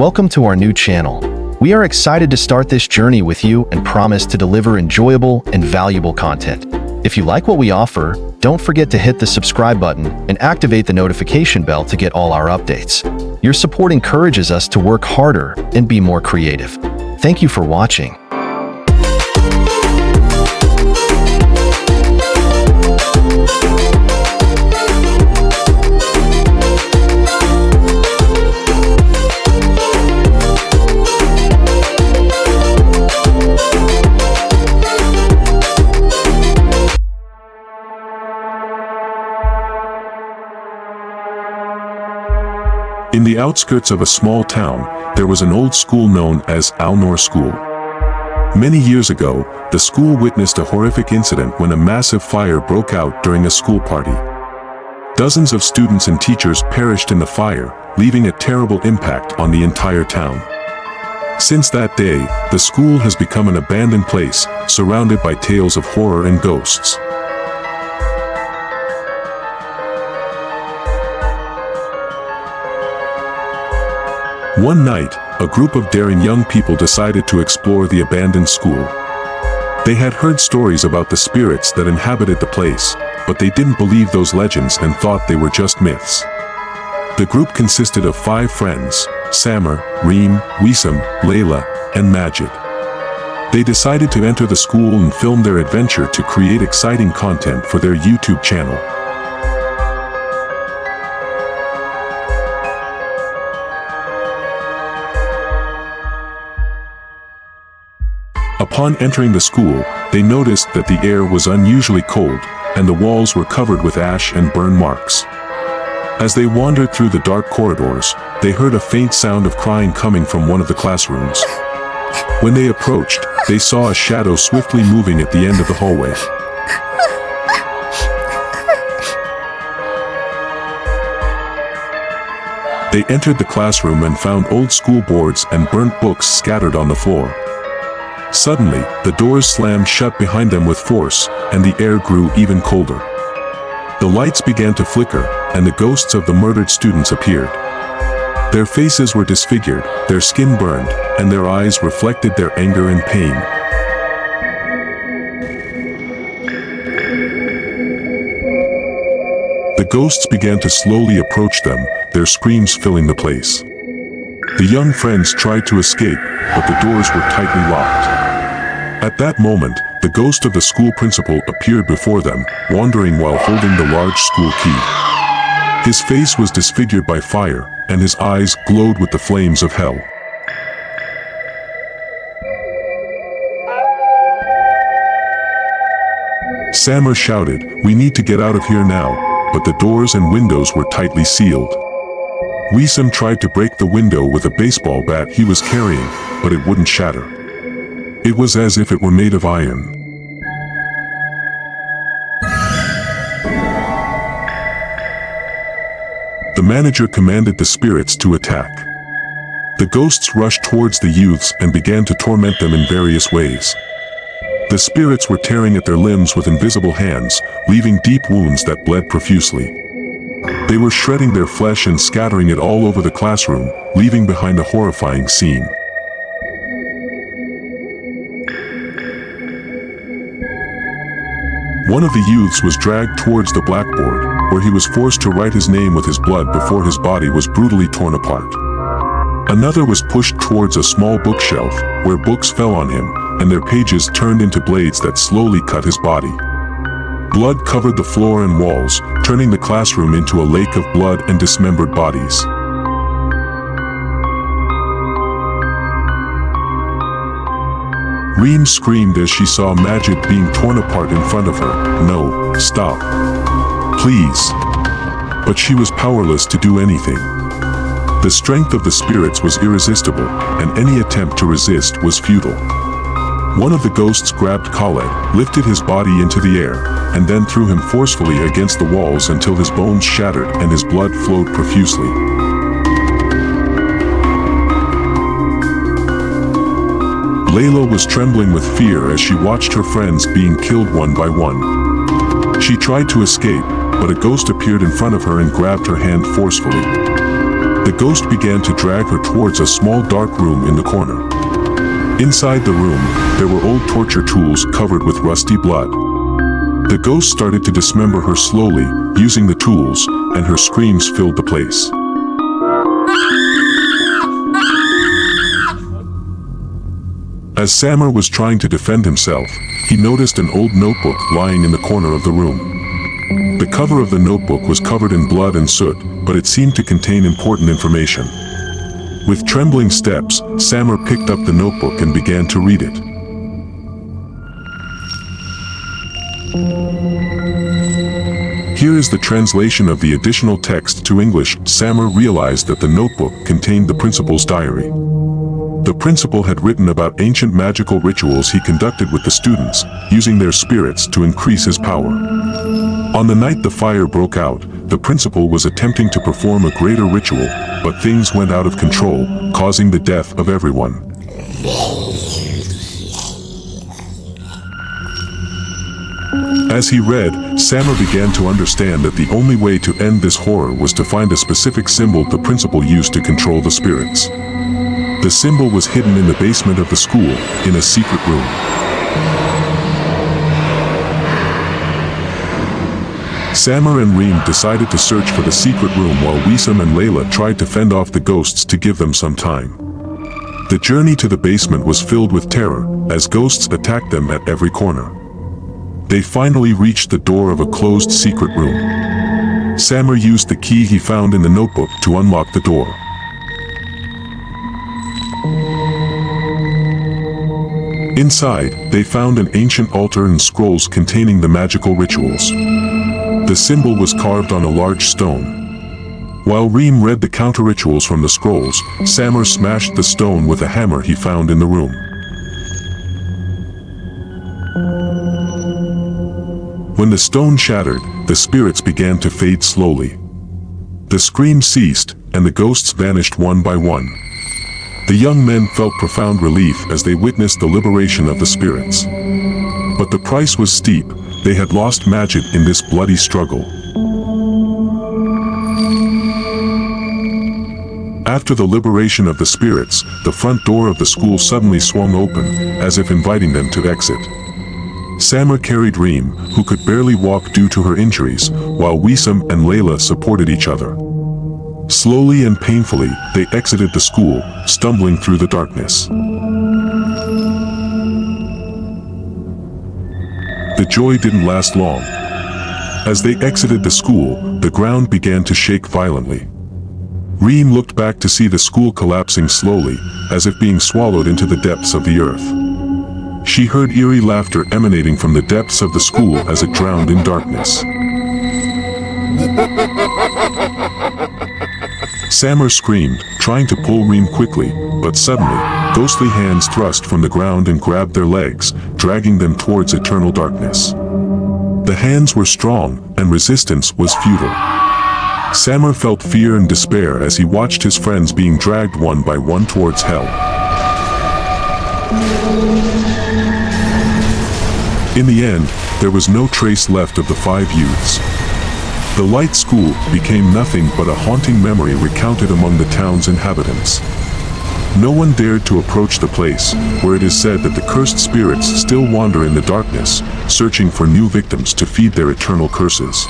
Welcome to our new channel. We are excited to start this journey with you and promise to deliver enjoyable and valuable content. If you like what we offer, don't forget to hit the subscribe button and activate the notification bell to get all our updates. Your support encourages us to work harder and be more creative. Thank you for watching. In the outskirts of a small town, there was an old school known as Alnor School. Many years ago, the school witnessed a horrific incident when a massive fire broke out during a school party. Dozens of students and teachers perished in the fire, leaving a terrible impact on the entire town. Since that day, the school has become an abandoned place, surrounded by tales of horror and ghosts. One night, a group of daring young people decided to explore the abandoned school. They had heard stories about the spirits that inhabited the place, but they didn't believe those legends and thought they were just myths. The group consisted of 5 friends: Samar, Reem, Wisam, Layla, and Majid. They decided to enter the school and film their adventure to create exciting content for their YouTube channel. Upon entering the school, they noticed that the air was unusually cold, and the walls were covered with ash and burn marks. As they wandered through the dark corridors, they heard a faint sound of crying coming from one of the classrooms. When they approached, they saw a shadow swiftly moving at the end of the hallway. They entered the classroom and found old school boards and burnt books scattered on the floor. Suddenly, the doors slammed shut behind them with force, and the air grew even colder. The lights began to flicker, and the ghosts of the murdered students appeared. Their faces were disfigured, their skin burned, and their eyes reflected their anger and pain. The ghosts began to slowly approach them, their screams filling the place. The young friends tried to escape, but the doors were tightly locked. At that moment, the ghost of the school principal appeared before them, wandering while holding the large school key. His face was disfigured by fire, and his eyes glowed with the flames of hell. Samar shouted, "We need to get out of here now," but the doors and windows were tightly sealed. Wisam tried to break the window with a baseball bat he was carrying, but it wouldn't shatter. It was as if it were made of iron. The manager commanded the spirits to attack. The ghosts rushed towards the youths and began to torment them in various ways. The spirits were tearing at their limbs with invisible hands, leaving deep wounds that bled profusely. They were shredding their flesh and scattering it all over the classroom, leaving behind a horrifying scene. One of the youths was dragged towards the blackboard, where he was forced to write his name with his blood before his body was brutally torn apart. Another was pushed towards a small bookshelf, where books fell on him, and their pages turned into blades that slowly cut his body. Blood covered the floor and walls, turning the classroom into a lake of blood and dismembered bodies. Reem screamed as she saw Majid being torn apart in front of her. "No, stop. Please." But she was powerless to do anything. The strength of the spirits was irresistible, and any attempt to resist was futile. One of the ghosts grabbed Khaled, lifted his body into the air, and then threw him forcefully against the walls until his bones shattered and his blood flowed profusely. Layla was trembling with fear as she watched her friends being killed one by one. She tried to escape, but a ghost appeared in front of her and grabbed her hand forcefully. The ghost began to drag her towards a small dark room in the corner. Inside the room, there were old torture tools covered with rusty blood. The ghost started to dismember her slowly, using the tools, and her screams filled the place. As Samar was trying to defend himself, he noticed an old notebook lying in the corner of the room. The cover of the notebook was covered in blood and soot, but it seemed to contain important information. With trembling steps, Samar picked up the notebook and began to read it. Here is the translation of the additional text to English. Samar realized that the notebook contained the principal's diary. The principal had written about ancient magical rituals he conducted with the students, using their spirits to increase his power. On the night the fire broke out, the principal was attempting to perform a greater ritual, but things went out of control, causing the death of everyone. As he read, Samar began to understand that the only way to end this horror was to find a specific symbol the principal used to control the spirits. The symbol was hidden in the basement of the school, in a secret room. Samar and Reem decided to search for the secret room while Wissam and Layla tried to fend off the ghosts to give them some time. The journey to the basement was filled with terror, as ghosts attacked them at every corner. They finally reached the door of a closed secret room. Samar used the key he found in the notebook to unlock the door. Inside, they found an ancient altar and scrolls containing the magical rituals. The symbol was carved on a large stone. While Reem read the counter-rituals from the scrolls, Samar smashed the stone with a hammer he found in the room. When the stone shattered, the spirits began to fade slowly. The screams ceased, and the ghosts vanished one by one. The young men felt profound relief as they witnessed the liberation of the spirits. But the price was steep. They had lost magic in this bloody struggle. After the liberation of the spirits, the front door of the school suddenly swung open, as if inviting them to exit. Samar carried Reem, who could barely walk due to her injuries, while Wissam and Layla supported each other. Slowly and painfully, they exited the school, stumbling through the darkness. The joy didn't last long. As they exited the school, the ground began to shake violently. Reem looked back to see the school collapsing slowly, as if being swallowed into the depths of the earth. She heard eerie laughter emanating from the depths of the school as it drowned in darkness. Samar screamed, trying to pull Reem quickly, but suddenly, ghostly hands thrust from the ground and grabbed their legs, dragging them towards eternal darkness. The hands were strong, and resistance was futile. Samar felt fear and despair as he watched his friends being dragged one by one towards hell. In the end, there was no trace left of the 5 youths. The light school became nothing but a haunting memory recounted among the town's inhabitants. No one dared to approach the place, where it is said that the cursed spirits still wander in the darkness, searching for new victims to feed their eternal curses.